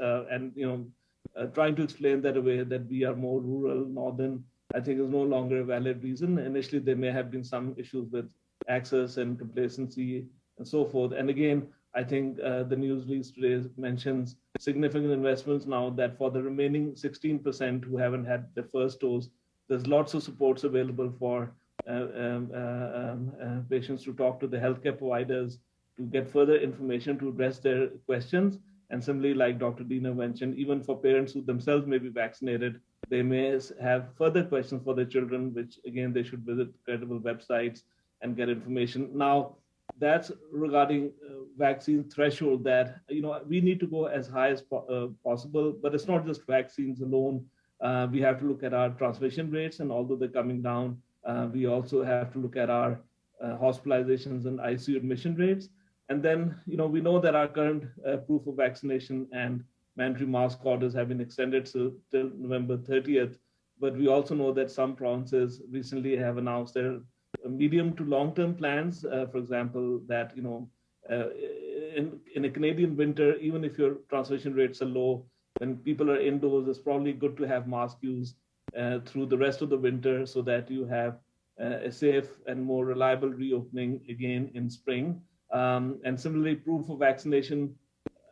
Trying to explain that away, that we are more rural, northern, I think is no longer a valid reason. Initially, there may have been some issues with access and complacency and so forth. And again, I think the news release today mentions significant investments now that for the remaining 16% who haven't had the first dose, there's lots of supports available for patients to talk to the healthcare providers, to get further information to address their questions. And similarly, like Dr. Diener mentioned, even for parents who themselves may be vaccinated, they may have further questions for their children, which again, they should visit credible websites and get information. Now, that's regarding vaccine threshold that, we need to go as high as possible, but it's not just vaccines alone. We have to look at our transmission rates, and although they're coming down, we also have to look at our hospitalizations and ICU admission rates. And then, we know that our current proof of vaccination and mandatory mask orders have been extended till November 30th. But we also know that some provinces recently have announced their medium to long-term plans. For example, that, in a Canadian winter, even if your transmission rates are low, when people are indoors, it's probably good to have mask use through the rest of the winter so that you have a safe and more reliable reopening again in spring. And similarly, proof of vaccination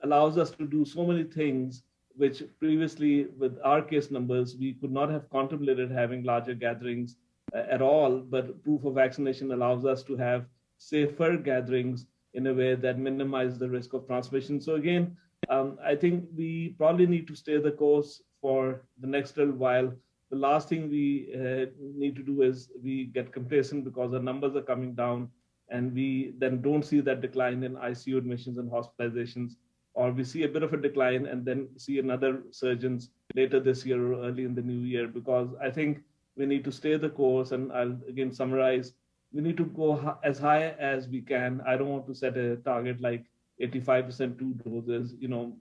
allows us to do so many things which previously, with our case numbers, we could not have contemplated having larger gatherings at all. But proof of vaccination allows us to have safer gatherings in a way that minimizes the risk of transmission. So again, I think we probably need to stay the course for the next little while. The last thing we need to do is we get complacent because the numbers are coming down, and we then don't see that decline in ICU admissions and hospitalizations, or we see a bit of a decline and then see another surge later this year or early in the new year, because I think we need to stay the course. And I'll again summarize, we need to go as high as we can. I don't want to set a target like 85% 2 doses.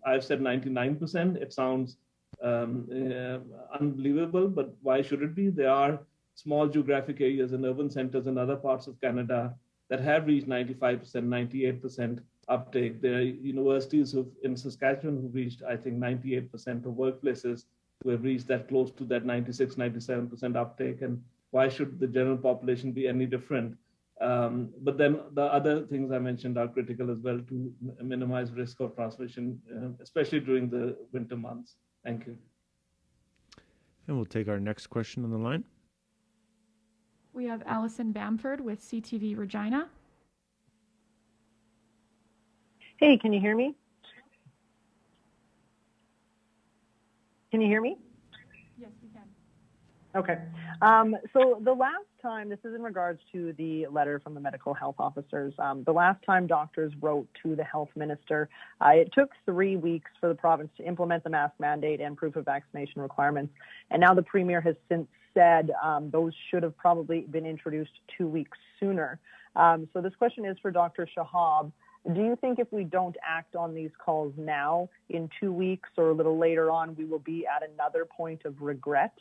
I've said 99%. It sounds unbelievable, but why should it be? There are small geographic areas and urban centers in other parts of Canada that have reached 95%, 98% uptake. There are universities in Saskatchewan who've reached, I think, 98%, of workplaces who have reached that close to that 96, 97% uptake. And why should the general population be any different? But then the other things I mentioned are critical as well to minimize risk of transmission, especially during the winter months. Thank you. And we'll take our next question on the line. We have Allison Bamford with CTV Regina. Hey, can you hear me? Can you hear me? Yes, we can. Okay. So the last time, this is in regards to the letter from the medical health officers. The last time doctors wrote to the health minister, it took 3 weeks for the province to implement the mask mandate and proof of vaccination requirements. And now the premier has since said those should have probably been introduced 2 weeks sooner. So this question is for Dr. Shahab. Do you think if we don't act on these calls now, in 2 weeks or a little later on, we will be at another point of regret?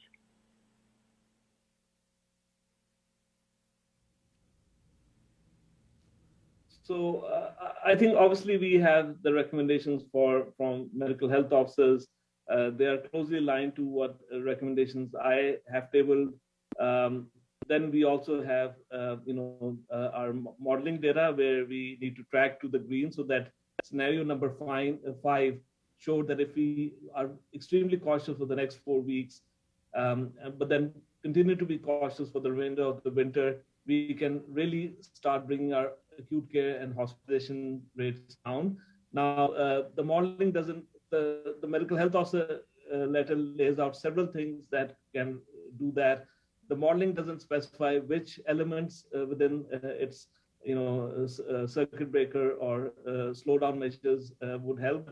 So I think obviously we have the recommendations from medical health officers. They are closely aligned to what recommendations I have tabled. Then we also have our modeling data where we need to track to the green, so that scenario number 5 showed that if we are extremely cautious for the next 4 weeks, but then continue to be cautious for the remainder of the winter, we can really start bringing our acute care and hospitalization rates down. Now, the modeling doesn't, the medical health officer letter lays out several things that can do that. The modeling doesn't specify which elements within its circuit breaker or slowdown measures would help.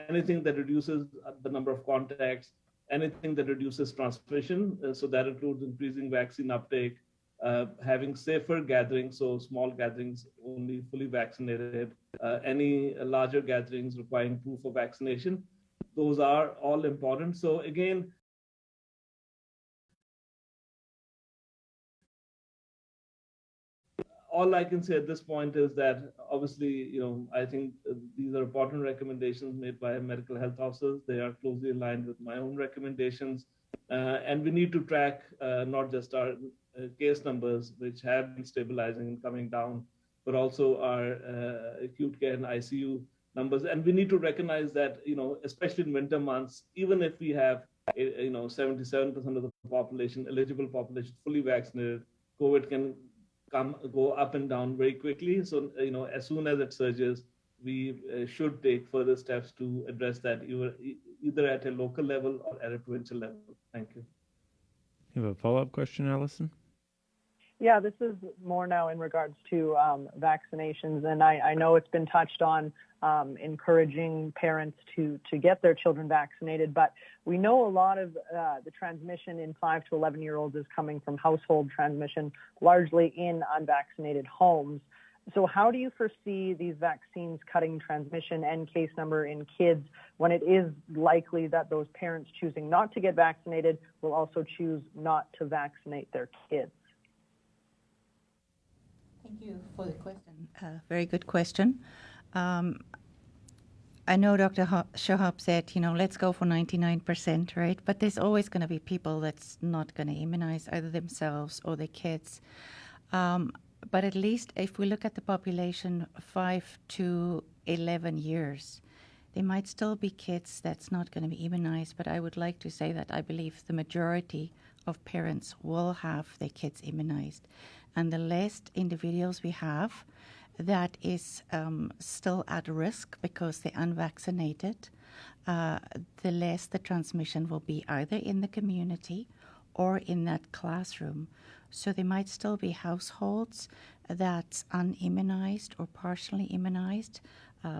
Anything that reduces the number of contacts, anything that reduces transmission, so that includes increasing vaccine uptake, having safer gatherings, so small gatherings only fully vaccinated, any larger gatherings requiring proof of vaccination. Those are all important. So again, all I can say at this point is that obviously, I think these are important recommendations made by medical health officers. They are closely aligned with my own recommendations. And we need to track not just our case numbers, which have been stabilizing and coming down, but also our acute care and ICU numbers. And we need to recognize that, especially in winter months, even if we have, 77% of the population, eligible population, fully vaccinated, COVID can go up and down very quickly. So, as soon as it surges, we should take further steps to address that either at a local level or at a provincial level. Thank you. You have a follow-up question, Allison? Yeah, this is more now in regards to vaccinations, and I know it's been touched on encouraging parents to get their children vaccinated, but we know a lot of the transmission in 5 to 11-year-olds is coming from household transmission, largely in unvaccinated homes. So how do you foresee these vaccines cutting transmission and case number in kids when it is likely that those parents choosing not to get vaccinated will also choose not to vaccinate their kids? Thank you for the question. Very good question. I know Dr. Shahab said, let's go for 99%, right? But there's always going to be people that's not going to immunize either themselves or their kids. But at least if we look at the population 5 to 11 years, there might still be kids that's not going to be immunized, but I would like to say that I believe the majority of parents will have their kids immunized. And the less individuals we have that is still at risk because they're unvaccinated, the less the transmission will be either in the community or in that classroom. So there might still be households that's unimmunized or partially immunized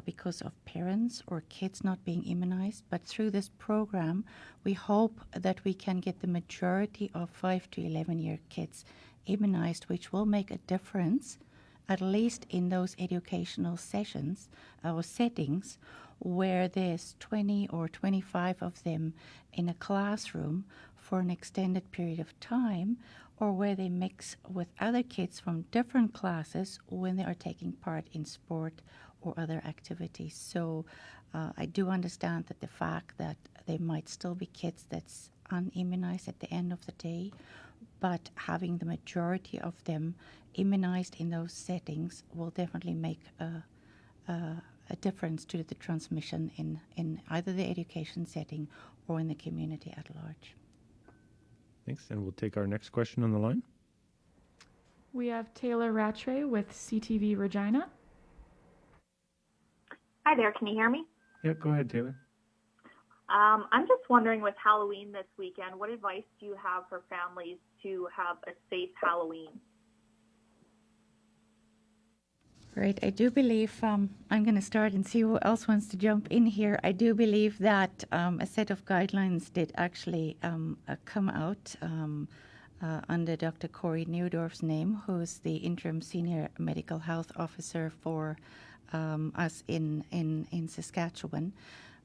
because of parents or kids not being immunized. But through this program, we hope that we can get the majority of 5 to 11-year kids immunized, which will make a difference, at least in those educational sessions or settings where there's 20 or 25 of them in a classroom for an extended period of time, or where they mix with other kids from different classes when they are taking part in sport or other activities. So I do understand that the fact that there might still be kids that's unimmunized at the end of the day, but having the majority of them immunized in those settings will definitely make a difference to the transmission in either the education setting or in the community at large. Thanks, and we'll take our next question on the line. We have Taylor Rattray with CTV Regina. Hi there, can you hear me? Yeah, go ahead, Taylor. I'm just wondering, with Halloween this weekend, what advice do you have for families to have a safe Halloween? Right, I do believe, I'm going to start and see who else wants to jump in here. I do believe that a set of guidelines did actually come out under Dr. Corey Neudorf's name, who's the interim senior medical health officer for us in Saskatchewan.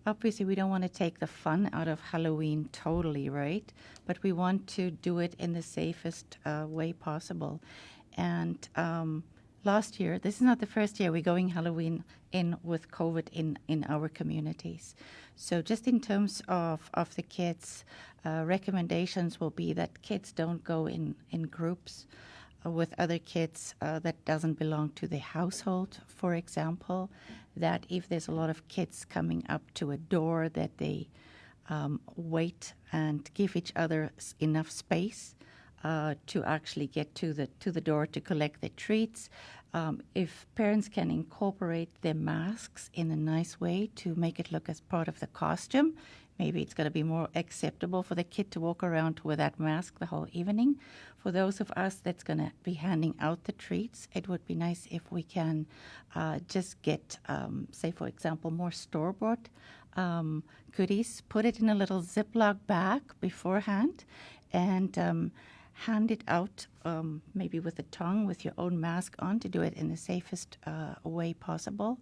Obviously, we don't want to take the fun out of Halloween totally, right? But we want to do it in the safest way possible. And last year, this is not the first year we're going Halloween in with COVID in our communities. So just in terms of the kids, recommendations will be that kids don't go in groups with other kids that doesn't belong to the household, for example, that if there's a lot of kids coming up to a door, that they wait and give each other enough space to actually get to the door to collect the treats. If parents can incorporate their masks in a nice way to make it look as part of the costume, maybe it's going to be more acceptable for the kid to walk around with that mask the whole evening. For those of us that's going to be handing out the treats, it would be nice if we can just get, say, for example, more store-bought goodies, put it in a little Ziploc bag beforehand, and hand it out maybe with the tongue, with your own mask on, to do it in the safest way possible.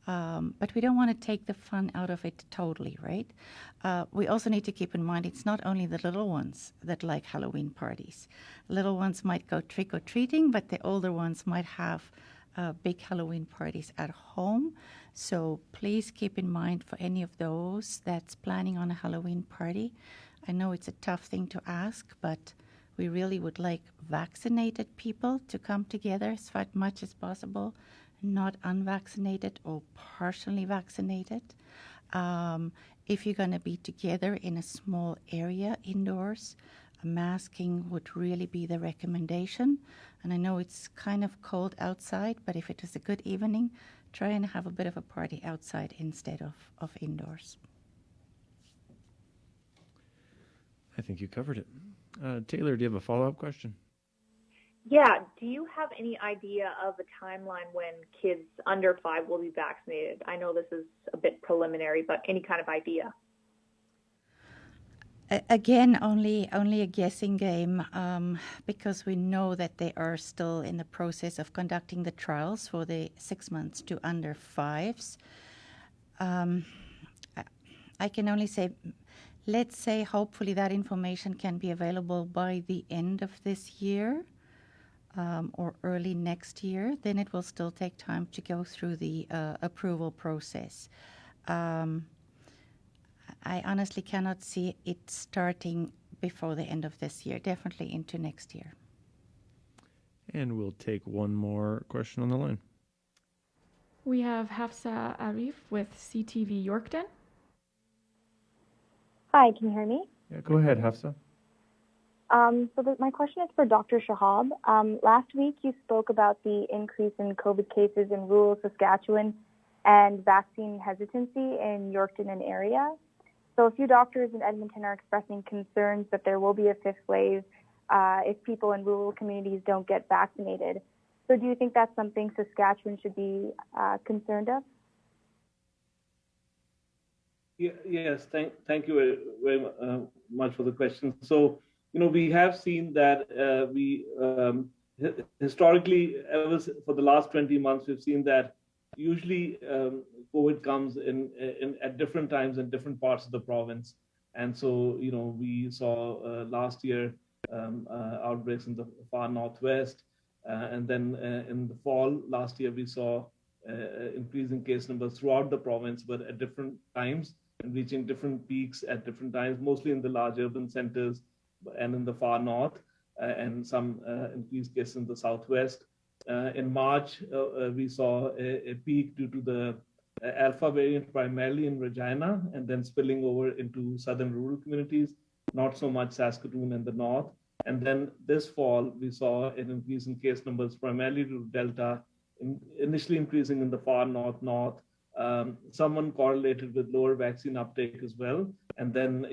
But we don't want to take the fun out of it totally, right? We also need to keep in mind it's not only the little ones that like Halloween parties. Little ones might go trick-or-treating, but the older ones might have big Halloween parties at home. So please keep in mind for any of those that's planning on a Halloween party. I know it's a tough thing to ask, but we really would like vaccinated people to come together as much as possible, not unvaccinated or partially vaccinated. If you're going to be together in a small area indoors, masking would really be the recommendation. And I know it's kind of cold outside, but if it is a good evening, try and have a bit of a party outside instead of indoors. I think you covered it. Taylor, do you have a follow-up question? Yeah, do you have any idea of a timeline when kids under 5 will be vaccinated? I know this is a bit preliminary, but any kind of idea? Again, only a guessing game, because we know that they are still in the process of conducting the trials for the 6 months to under 5s. I can only say, let's say hopefully that information can be available by the end of this year or early next year. Then it will still take time to go through the approval process. I honestly cannot see it starting before the end of this year, definitely into next year. And we'll take one more question on the line. We have Hafsa Arif with CTV Yorkton. Hi, can you hear me? Yeah, go ahead, Hafsa. My question is for Dr. Shahab. Last week you spoke about the increase in COVID cases in rural Saskatchewan and vaccine hesitancy in Yorkton and area. So a few doctors in Edmonton are expressing concerns that there will be a 5th wave if people in rural communities don't get vaccinated. So do you think that's something Saskatchewan should be concerned of? Yes, thank you very much for the question. So, we have seen that historically, for the last 20 months, we've seen that usually COVID comes in at different times in different parts of the province. And so, we saw last year outbreaks in the far northwest. And then in the fall last year, we saw increasing case numbers throughout the province, but at different times and reaching different peaks at different times, mostly in the large urban centers and in the far north, and some increased cases in the southwest. In March, we saw a peak due to the Alpha variant primarily in Regina and then spilling over into southern rural communities, not so much Saskatoon and the north. And then this fall, we saw an increase in case numbers primarily due to Delta, initially increasing in the far north. Someone correlated with lower vaccine uptake as well, and then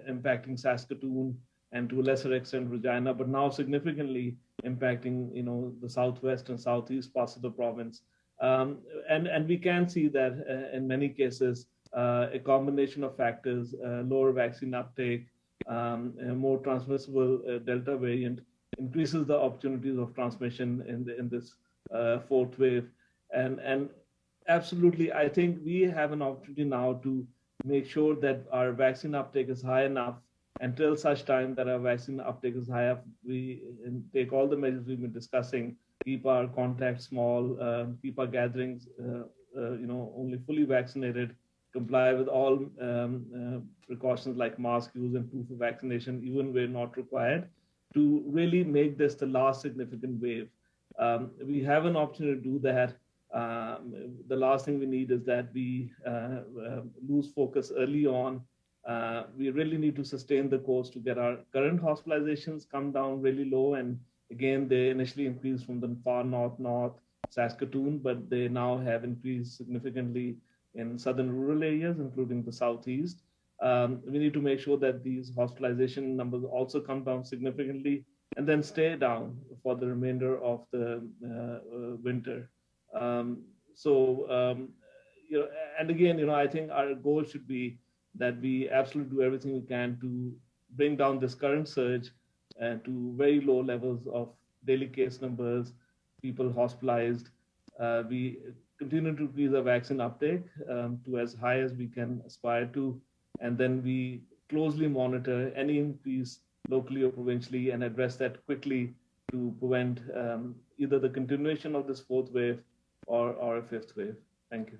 impacting Saskatoon and to a lesser extent Regina, but now significantly impacting the southwest and southeast parts of the province. And we can see that in many cases a combination of factors, lower vaccine uptake, a more transmissible Delta variant increases the opportunities of transmission in this 4th wave. And absolutely, I think we have an opportunity now to make sure that our vaccine uptake is high enough. Until such time that our vaccine uptake is high enough, we take all the measures we've been discussing, keep our contacts small, keep our gatherings, only fully vaccinated, comply with all precautions like mask use and proof of vaccination, even where not required, to really make this the last significant wave. We have an opportunity to do that. The last thing we need is that we lose focus early on. We really need to sustain the course to get our current hospitalizations come down really low. And again, they initially increased from the far north Saskatoon, but they now have increased significantly in southern rural areas, including the southeast. We need to make sure that these hospitalization numbers also come down significantly and then stay down for the remainder of the winter. And again, I think our goal should be that we absolutely do everything we can to bring down this current surge to very low levels of daily case numbers, people hospitalized. We continue to increase our vaccine uptake to as high as we can aspire to, and then we closely monitor any increase locally or provincially and address that quickly to prevent either the continuation of this fourth wave or a fifth wave. Thank you.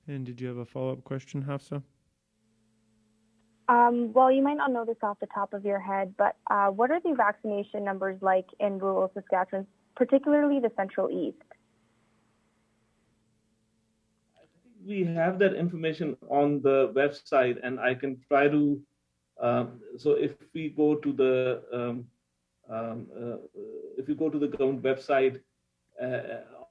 And did you have a follow-up question, Hafsa? Well, you might not know this off the top of your head, but what are the vaccination numbers like in rural Saskatchewan, particularly the Central East? We have that information on the website, and I can try to. So if we go to the government website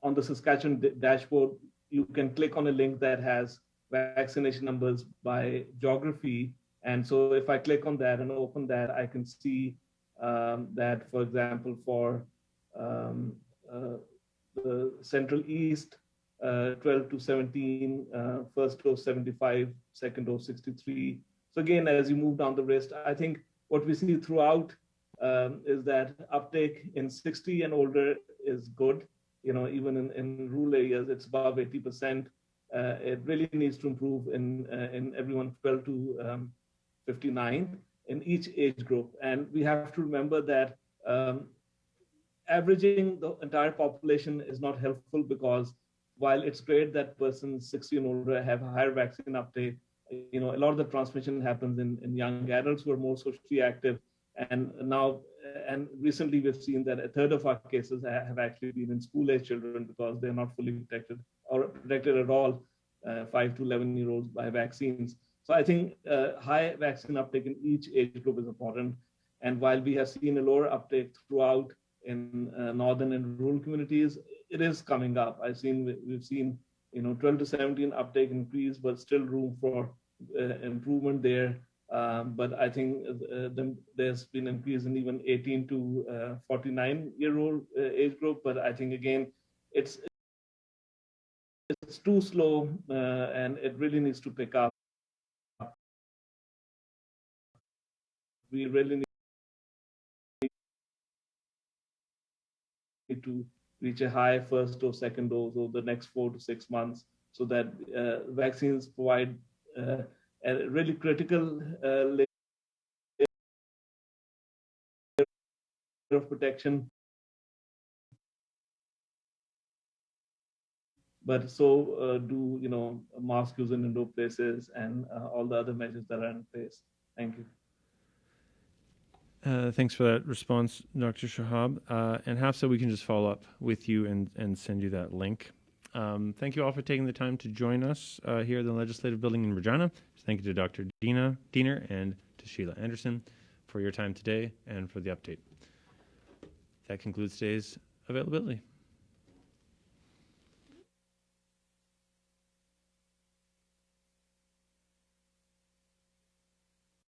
on the Saskatchewan dashboard, you can click on a link that has vaccination numbers by geography. And so if I click on that and open that, I can see that, for example, for the Central East, 12 to 17, first dose 75, second dose 63. So again, as you move down the list, I think what we see throughout is that uptake in 60 and older is good. You know, even in rural areas, it's above 80%. It really needs to improve in everyone 12 to 59 in each age group. And we have to remember that averaging the entire population is not helpful, because while it's great that persons 60 and older have a higher vaccine uptake, you know, a lot of the transmission happens in young adults who are more socially active. And now, and recently we've seen that a third of our cases have actually been in school-age children because they're not fully protected or protected at all, 5 to 11-year-olds by vaccines. So I think high vaccine uptake in each age group is important. And while we have seen a lower uptake throughout in northern and rural communities, it is coming up. We've seen, you know, 12 to 17 uptake increase, but still room for improvement there. But I think there's been increase in even 18 to 49-year-old age group. But I think again, it's too slow, and it really needs to pick up. We really need to reach a high first or second dose over the next 4 to 6 months, so that vaccines provide a really critical layer of protection. But so do, you know, mask use in indoor places and all the other measures that are in place. Thank you. Thanks for that response, Dr. Shahab. And Hafsa, we can just follow up with you and send you that link. Thank you all for taking the time to join us here in the Legislative Building in Regina. Thank you to Dr. Diener and to Sheila Anderson for your time today and for the update. That concludes today's availability.